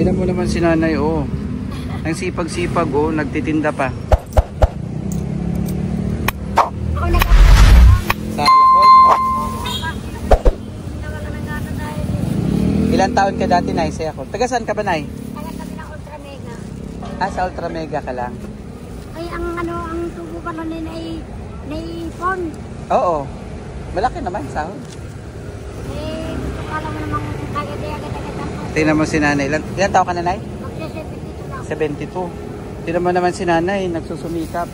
Tingnan mo naman si nanay, oh. Ang sipag-sipag, oh. Nagtitinda pa. Sa Yakol? Ilan taon ka dati, Nay, sa Yakol? Taga saan ka ba, Nay? Taga kami ng Ultra Mega. Ah, sa Ultra Mega ka lang? Ay, ang tubo pala nila ay naipon. Oo. Malaki naman, sahod. Eh, alam mo namang agad-agad ako. Tingnan mo si nanay. Ilan taon ka na, Nay? Magsa-72 lang. 72. Tingnan mo naman si nanay, nagsusumikap.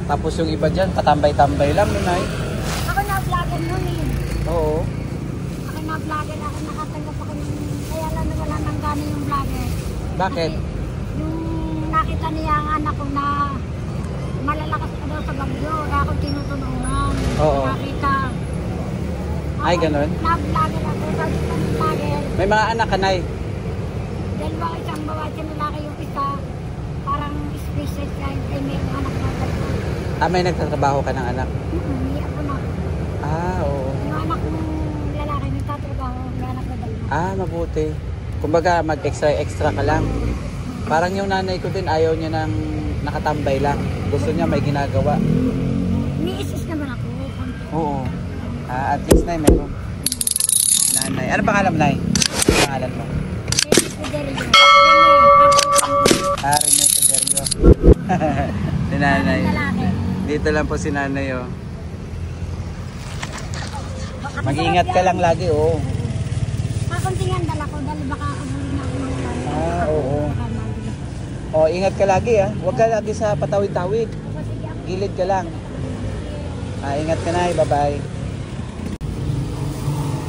Tapos yung iba dyan, patambay-tambay lang, Nay. Ako na-vlogger nun eh. Oo. Ako na-vlogger, ako nakatanggap ako ng... Kaya lang wala nang gana yung vlogger. Bakit? Kasi yung nakita niya ang anak ko na malalakas ka daw sa bagyo, kaya ako tinutulungan. Oo. Nakita. Ay, ganun? Na-vlogger ako, sabi ko ng vlogger. May mga anak ka, Nay? Dalawa, isang babae sa lalaki, yung isa, parang species ay may anak na dalawa. Ah, may nagtatrabaho ka ng anak? Hindi ako na. Ah, oo. Yung anak ng lalaki, nagtatrabaho, may anak na dalawa. Ah, mabuti. Kumbaga, mag-extra ka lang. Parang yung nanay ko din, ayaw niya ng nakatambay lang. Gusto niya may ginagawa. Ni-isis naman ako. Oo. Ah, at least, Nay, meron. Nanay. Ano pangalan mo, Nay? Ano pangalan mo? Ah, Rene Tiberio. Si nanay. Dito lang po si nanay, oh. Mag-ingat ka lang lagi, oh. Kakuntingan dala ko, dahil baka kabulin na ako ng tayo. Ah, oo. Oh, ingat ka lagi, ah. Huwag ka lagi sa patawid-tawid. Gilid ka lang. Ah, ingat ka, Nay. Bye-bye.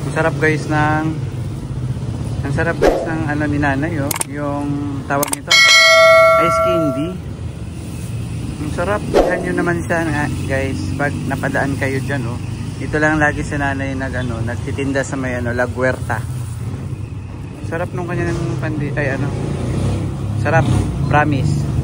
Ang sarap guys ng ano ni nanay, oh. Yung tawag nito, ice candy. Ang sarap. Yan yun naman siya, guys. Pag napadaan kayo dyan, oh. Dito lang lagi si nanay nagtitinda sa may La Huerta. Sarap nung kanya ng sarap. Promise.